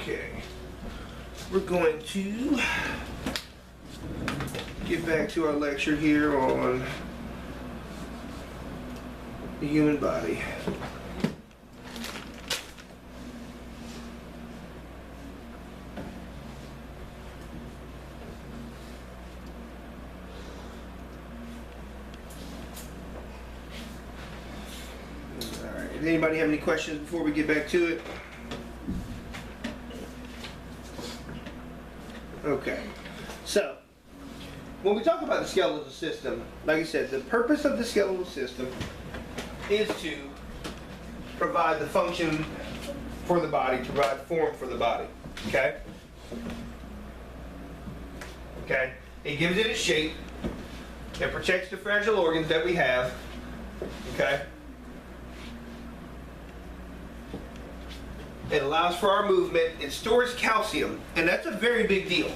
Okay, we're going to get back to our lecture here on the human body. Alright, does anybody have any questions before we get back to it? Okay, so when we talk about the skeletal system, like I said, the purpose of the skeletal system is to provide the function for the body, to provide form for the body. Okay? Okay? It gives it its shape. It protects the fragile organs that we have. Okay? It allows for our movement. It stores calcium, and that's a very big deal.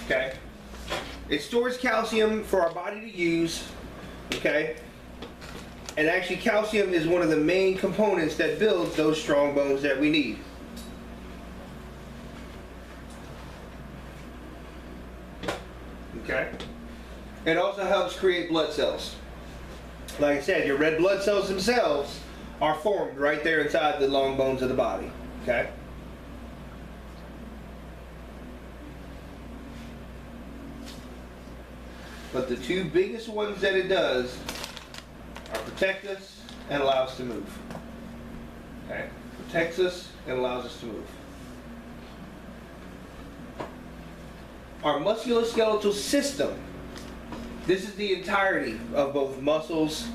Okay? It stores calcium for our body to use. Okay? And actually, calcium is one of the main components that builds those strong bones that we need. Okay? It also helps create blood cells. Like I said, your red blood cells themselves are formed right there inside the long bones of the body. Okay? But the two biggest ones that it does are protect us and allow us to move. Okay? Protects us and allows us to move. Our musculoskeletal system, this is the entirety of both muscles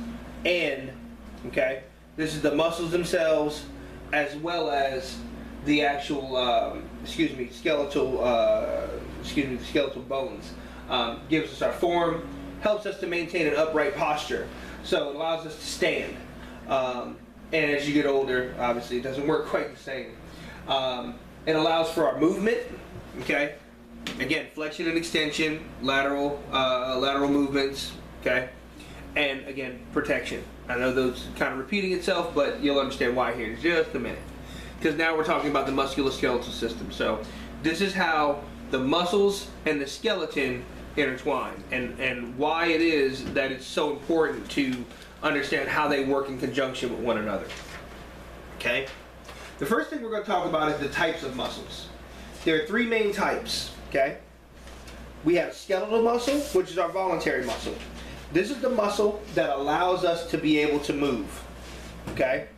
and, okay, this is the muscles themselves as well as the actual, skeletal bones. Gives us our form, helps us to maintain an upright posture. So it allows us to stand. And as you get older, obviously it doesn't work quite the same. It allows for our movement, okay? Again, flexion and extension, lateral movements, okay? And again, protection. I know those kind of repeating itself, but you'll understand why here in just a minute. Because now we're talking about the musculoskeletal system. So this is how the muscles and the skeleton intertwine, and why it is that it's so important to understand how they work in conjunction with one another. Okay? The first thing we're going to talk about is the types of muscles. There are three main types. Okay? We have skeletal muscle, which is our voluntary muscle. This is the muscle that allows us to be able to move. Okay?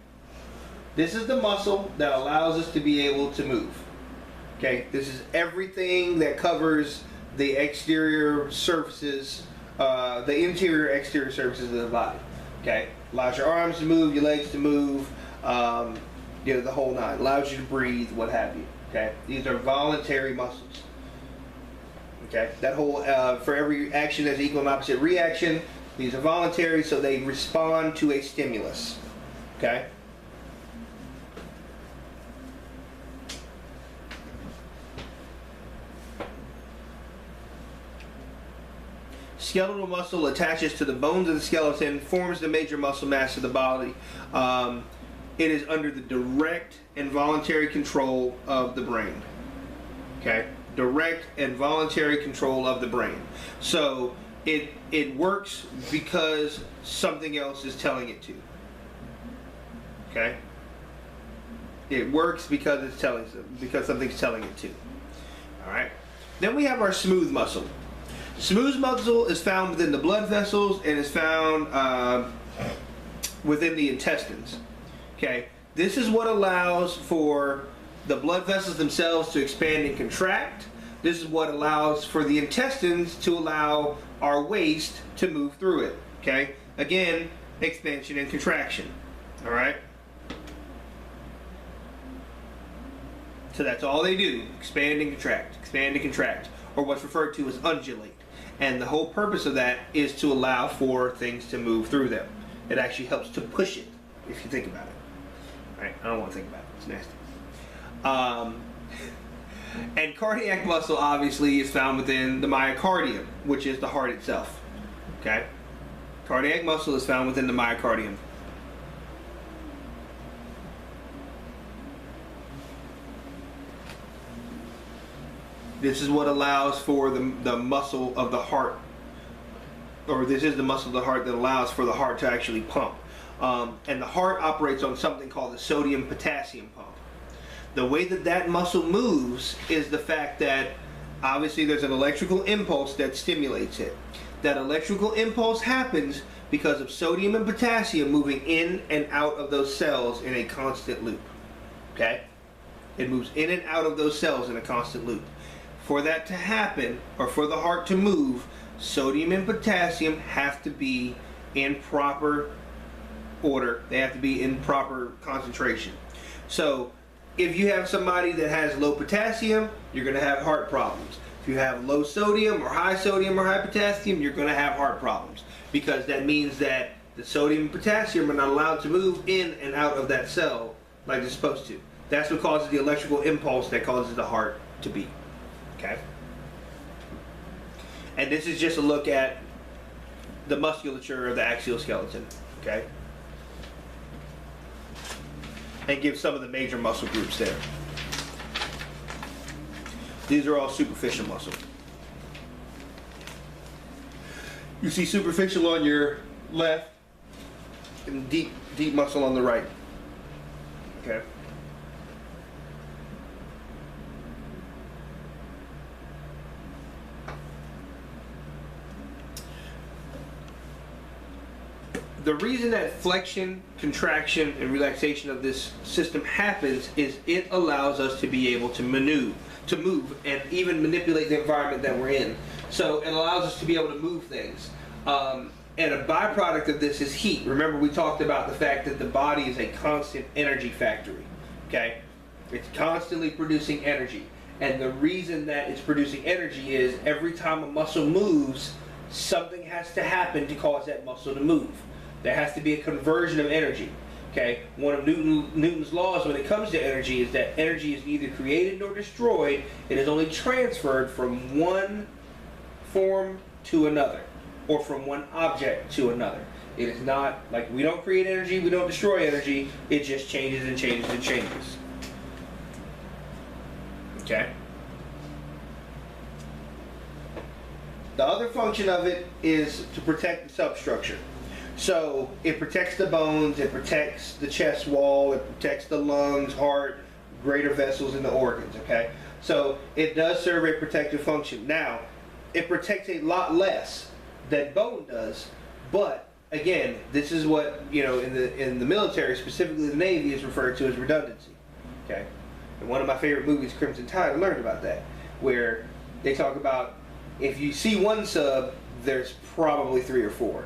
This is the muscle that allows us to be able to move. Okay? This is everything that covers the exterior surfaces, the interior exterior surfaces of the body. Okay? Allows your arms to move, your legs to move, the whole nine. Allows you to breathe, what have you. Okay? These are voluntary muscles. Okay? That whole, for every action there's equal and opposite reaction. These are voluntary, so they respond to a stimulus. Okay? Skeletal muscle attaches to the bones of the skeleton, forms the major muscle mass of the body. It is under the direct and voluntary control of the brain. Okay? Direct and voluntary control of the brain. So it works because something else is telling it to. Okay? It works because something's telling it to. All right? Then we have our smooth muscle. Smooth muscle is found within the blood vessels and is found within the intestines. Okay, this is what allows for the blood vessels themselves to expand and contract. This is what allows for the intestines to allow our waste to move through it. Okay, again, expansion and contraction. All right. So that's all they do: expand and contract, or what's referred to as undulate. And the whole purpose of that is to allow for things to move through them. It actually helps to push it, if you think about it. All right, I don't want to think about it. It's nasty. And cardiac muscle, obviously, is found within the myocardium, which is the heart itself. Okay? Cardiac muscle is found within the myocardium. This is what allows for the muscle of the heart, or this is the muscle of the heart that allows for the heart to actually pump. And the heart operates on something called the sodium-potassium pump. The way that that muscle moves is the fact that obviously there's an electrical impulse that stimulates it. That electrical impulse happens because of sodium and potassium moving in and out of those cells in a constant loop. Okay? It moves in and out of those cells in a constant loop. For that to happen, or for the heart to move, sodium and potassium have to be in proper order. They have to be in proper concentration. So if you have somebody that has low potassium, you're going to have heart problems. If you have low sodium or high potassium, you're going to have heart problems, because that means that the sodium and potassium are not allowed to move in and out of that cell like they're supposed to. That's what causes the electrical impulse that causes the heart to beat. Okay? And this is just a look at the musculature of the axial skeleton. Okay? And give some of the major muscle groups there. These are all superficial muscle. You see superficial on your left and deep muscle on the right. Okay. The reason that flexion, contraction, and relaxation of this system happens is it allows us to be able to move, and even manipulate the environment that we're in. So it allows us to be able to move things. And a byproduct of this is heat. Remember, we talked about the fact that the body is a constant energy factory. Okay? It's constantly producing energy. And the reason that it's producing energy is every time a muscle moves, something has to happen to cause that muscle to move. There has to be a conversion of energy. Okay? One of Newton's laws when it comes to energy is that energy is neither created nor destroyed. It is only transferred from one form to another, or from one object to another. It is not like we don't create energy, we don't destroy energy. It just changes and changes and changes. Okay? The other function of it is to protect the substructure. So it protects the bones, it protects the chest wall, it protects the lungs, heart, greater vessels, and the organs. Okay? So it does serve a protective function. Now, it protects a lot less than bone does, but again, this is what, in the military, specifically the Navy, is referred to as redundancy. Okay? And one of my favorite movies, Crimson Tide, I learned about that, where they talk about if you see one sub, there's probably 3 or 4.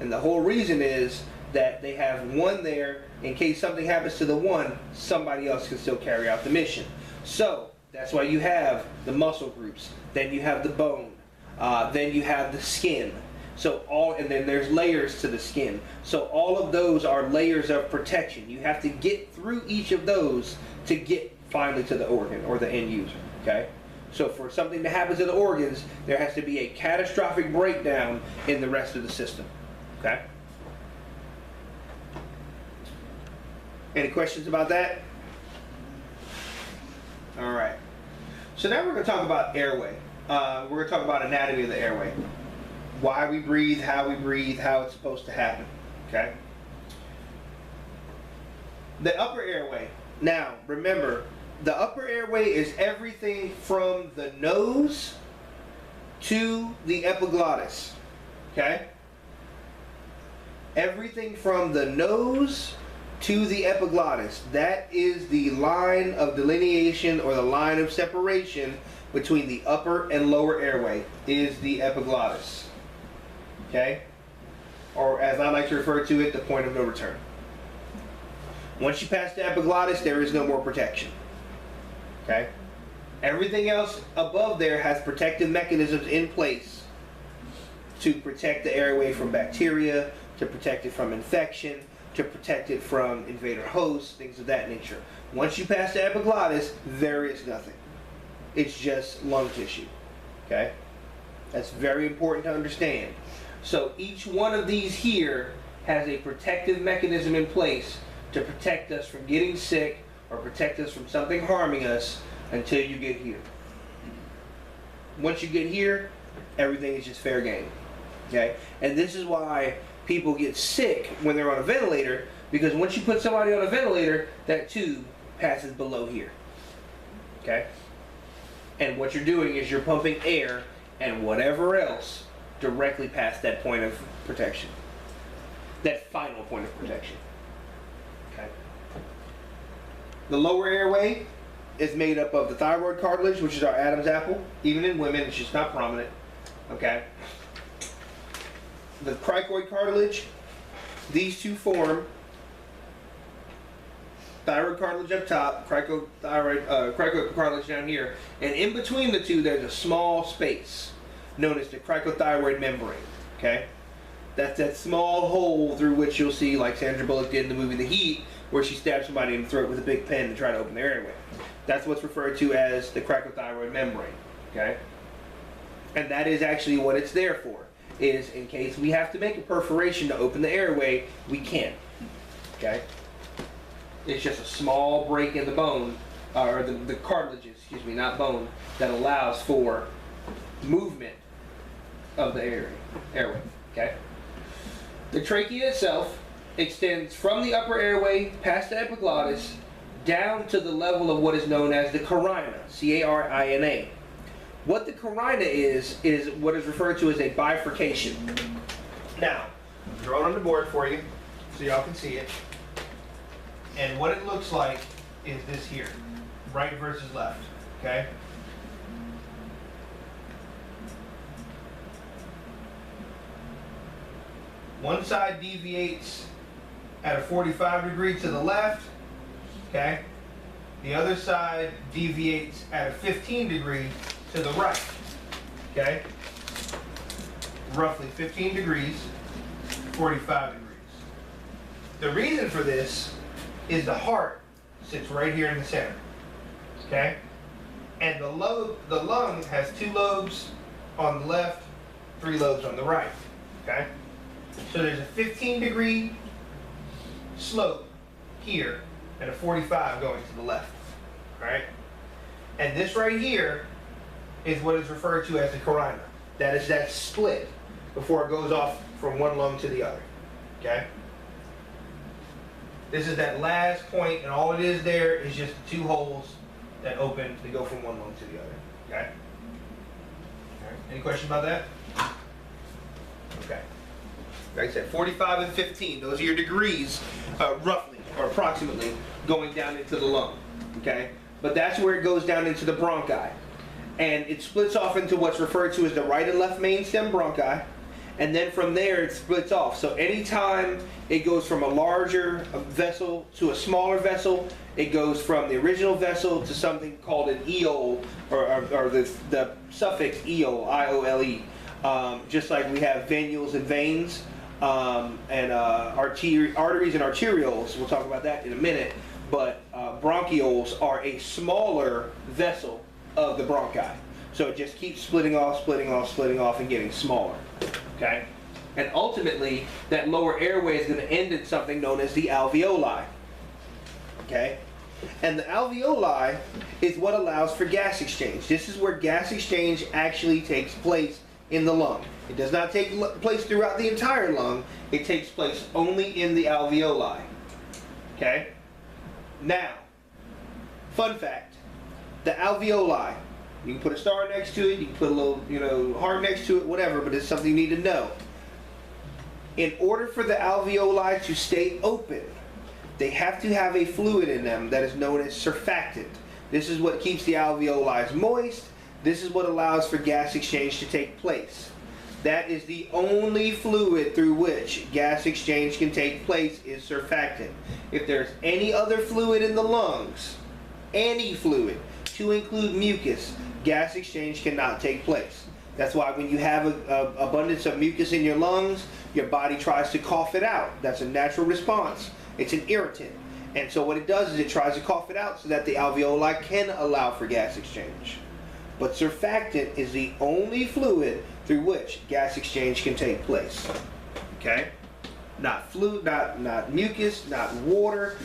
And the whole reason is that they have one there in case something happens to the one, somebody else can still carry out the mission. So that's why you have the muscle groups, then you have the bone, then you have the skin. And then there's layers to the skin. So all of those are layers of protection. You have to get through each of those to get finally to the organ or the end user. Okay? So for something to happen to the organs, there has to be a catastrophic breakdown in the rest of the system. Okay? Any questions about that? All right. So now we're going to talk about airway. We're going to talk about anatomy of the airway. Why we breathe, how it's supposed to happen. Okay? The upper airway. Now, remember, the upper airway is everything from the nose to the epiglottis. Okay? Everything from the nose to the epiglottis. That is the line of delineation or the line of separation between the upper and lower airway is the epiglottis. Okay? Or as I like to refer to it, the point of no return. Once you pass the epiglottis, there is no more protection. Okay? Everything else above there has protective mechanisms in place to protect the airway from bacteria, to protect it from infection, to protect it from invader hosts, things of that nature. Once you pass the epiglottis, there is nothing. It's just lung tissue. Okay? That's very important to understand. So each one of these here has a protective mechanism in place to protect us from getting sick or protect us from something harming us until you get here. Once you get here, everything is just fair game. Okay? And this is why people get sick when they're on a ventilator, because once you put somebody on a ventilator, that tube passes below here. Okay? And what you're doing is you're pumping air and whatever else directly past that point of protection. That final point of protection. Okay? The lower airway is made up of the thyroid cartilage, which is our Adam's apple. Even in women, it's just not prominent. Okay? The cricoid cartilage, these two form thyroid cartilage up top, cricoid cartilage down here, and in between the two there's a small space known as the cricothyroid membrane. Okay? That's that small hole through which you'll see, like Sandra Bullock did in the movie The Heat, where she stabbed somebody in the throat with a big pen to try to open their airway. That's what's referred to as the cricothyroid membrane. Okay? And that is actually what it's there for, is in case we have to make a perforation to open the airway, we can. Okay? It's just a small break in the bone, or the cartilages, excuse me, not bone, that allows for movement of the airway. Okay? The trachea itself extends from the upper airway past the epiglottis down to the level of what is known as the carina, C-A-R-I-N-A. What the carina is what is referred to as a bifurcation. Now, I'll draw it on the board for you so y'all can see it. And what it looks like is this here, right versus left, okay? One side deviates at a 45 degree to the left, okay? The other side deviates at a 15 degree to the right, okay? Roughly 15 degrees, 45 degrees. The reason for this is the heart sits right here in the center, okay? And the lung has 2 lobes on the left, 3 lobes on the right, okay? So there's a 15 degree slope here and a 45 going to the left, right? And this right here is what is referred to as the carina. That is that split before it goes off from one lung to the other, okay? This is that last point, and all it is there is just the 2 holes that open to go from one lung to the other, okay? All right. Any questions about that? Okay. Like I said, 45 and 15, those are your degrees, roughly, or approximately, going down into the lung, okay? But that's where it goes down into the bronchi. And it splits off into what's referred to as the right and left main stem bronchi, and then from there it splits off. So anytime it goes from a larger vessel to a smaller vessel, it goes from the original vessel to something called an eole, or the suffix eole, I-O-L-E. Just like we have venules and veins, and arteries and arterioles. We'll talk about that in a minute. But bronchioles are a smaller vessel of the bronchi. So it just keeps splitting off, splitting off, splitting off, and getting smaller. Okay? And ultimately, that lower airway is going to end in something known as the alveoli. Okay? And the alveoli is what allows for gas exchange. This is where gas exchange actually takes place in the lung. It does not take place throughout the entire lung. It takes place only in the alveoli. Okay? Now, fun fact. The alveoli, you can put a star next to it, you can put a little, heart next to it, whatever, but it's something you need to know. In order for the alveoli to stay open, they have to have a fluid in them that is known as surfactant. This is what keeps the alveoli moist. This is what allows for gas exchange to take place. That is the only fluid through which gas exchange can take place, is surfactant. If there's any other fluid in the lungs, any fluid, to include mucus, gas exchange cannot take place. That's why when you have an abundance of mucus in your lungs, your body tries to cough it out. That's a natural response. It's an irritant. And so what it does is it tries to cough it out so that the alveoli can allow for gas exchange. But surfactant is the only fluid through which gas exchange can take place. Okay? Not fluid, not mucus, not water,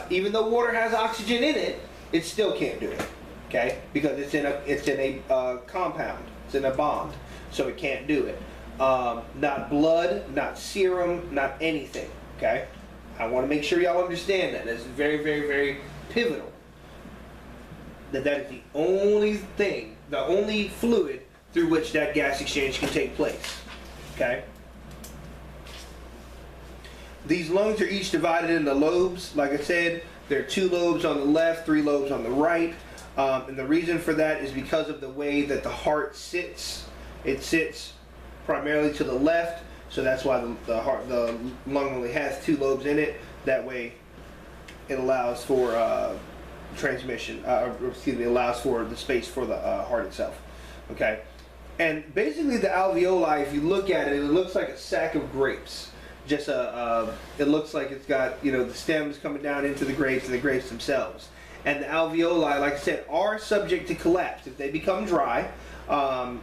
even though water has oxygen in it, it still can't do it. Okay? Because it's in a compound. It's in a bond, so it can't do it. Not blood, not serum, not anything. Okay, I want to make sure y'all understand that. That's very, very, very pivotal. That is the only thing, the only fluid through which that gas exchange can take place. Okay. These lungs are each divided into lobes. Like I said, there are 2 lobes on the left, 3 lobes on the right. And the reason for that is because of the way that the heart sits. It sits primarily to the left, so that's why the lung only has 2 lobes in it. That way, it allows for transmission. Allows for the space for the heart itself. Okay, and basically the alveoli, if you look at it, it looks like a sack of grapes. Just it looks like it's got, you know, the stems coming down into the grapes and the grapes themselves. And the alveoli, like I said, are subject to collapse if they become dry,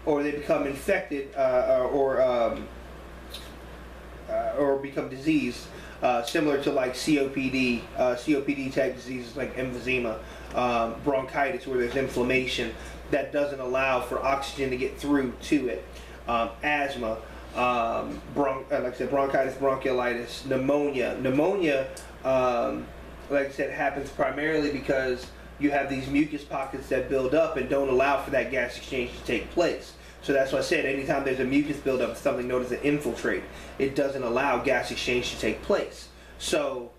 or they become infected, or become diseased, similar to like COPD, COPD type diseases like emphysema, bronchitis, where there's inflammation that doesn't allow for oxygen to get through to it, asthma. Like I said, bronchitis, bronchiolitis, pneumonia. Pneumonia, like I said, happens primarily because you have these mucus pockets that build up and don't allow for that gas exchange to take place. So that's why I said anytime there's a mucus buildup, it's something known as an infiltrate. It doesn't allow gas exchange to take place. So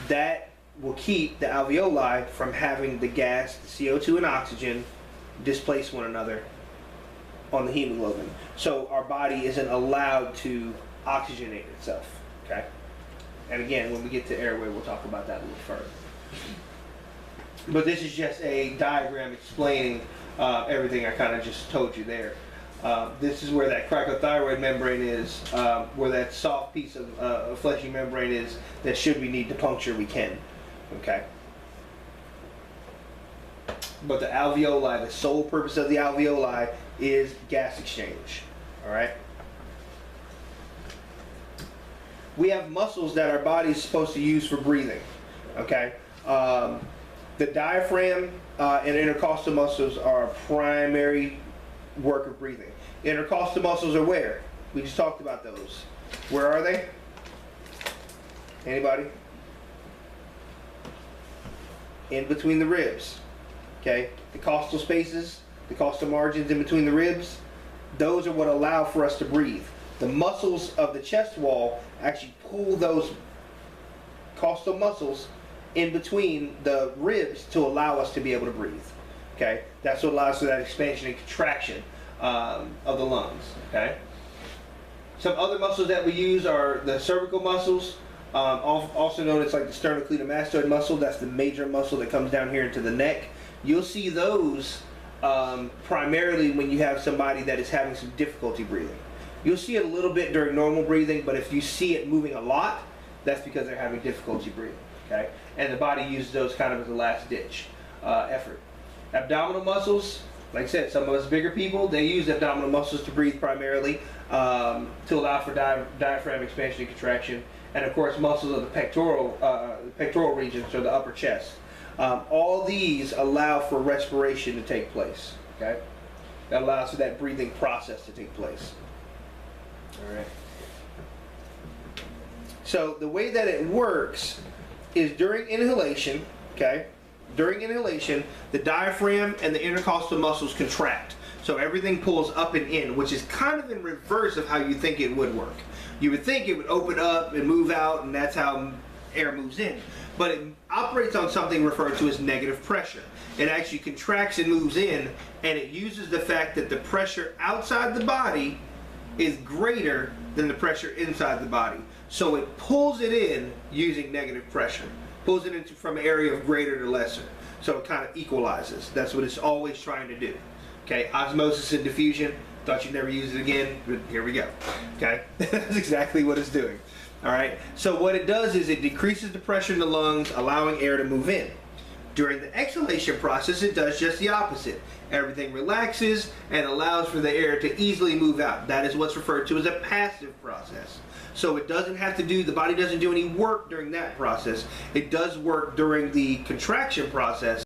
that will keep the alveoli from having the gas, the CO2 and oxygen, displace one another on the hemoglobin. So our body isn't allowed to oxygenate itself. Okay? And again, when we get to airway, we'll talk about that a little further. But this is just a diagram explaining everything I kind of just told you there. This is where that cricothyroid membrane is, where that soft piece of fleshy membrane is, that should we need to puncture, we can. Okay? But the alveoli, the sole purpose of the alveoli is gas exchange. Alright? We have muscles that our body is supposed to use for breathing. Okay? The diaphragm and intercostal muscles are a primary work of breathing. Intercostal muscles are where? We just talked about those. Where are they? Anybody? In between the ribs. Okay? The costal spaces, the costal margins in between the ribs, those are what allow for us to breathe. The muscles of the chest wall actually pull those costal muscles in between the ribs to allow us to be able to breathe. Okay? That's what allows for that expansion and contraction of the lungs. Okay? Some other muscles that we use are the cervical muscles, also known as like the sternocleidomastoid muscle. That's the major muscle that comes down here into the neck. You'll see those primarily when you have somebody that is having some difficulty breathing. You'll see it a little bit during normal breathing, but if you see it moving a lot, that's because they're having difficulty breathing. Okay? And the body uses those kind of as a last ditch effort. Abdominal muscles, like I said, some of us bigger people, they use abdominal muscles to breathe primarily, to allow for diaphragm expansion and contraction. And of course, muscles of the pectoral regions, or the upper chest. All these allow for respiration to take place. Okay? That allows for that breathing process to take place. All right. So the way that it works is during inhalation, okay? During inhalation, the diaphragm and the intercostal muscles contract. So everything pulls up and in, which is kind of in reverse of how you think it would work. You would think it would open up and move out, and that's how air moves in. But it operates on something referred to as negative pressure. It actually contracts and moves in, and it uses the fact that the pressure outside the body is greater than the pressure inside the body. So it pulls it in using negative pressure. Pulls it into from an area of greater to lesser. So it kind of equalizes. That's what it's always trying to do. Okay, osmosis and diffusion. Thought you'd never use it again, but here we go. Okay, that's exactly what it's doing. All right, so what it does is it decreases the pressure in the lungs, allowing air to move in. During the exhalation process, it does just the opposite. Everything relaxes and allows for the air to easily move out. That is what's referred to as a passive process. So it doesn't have to do, the body doesn't do any work during that process. It does work during the contraction process.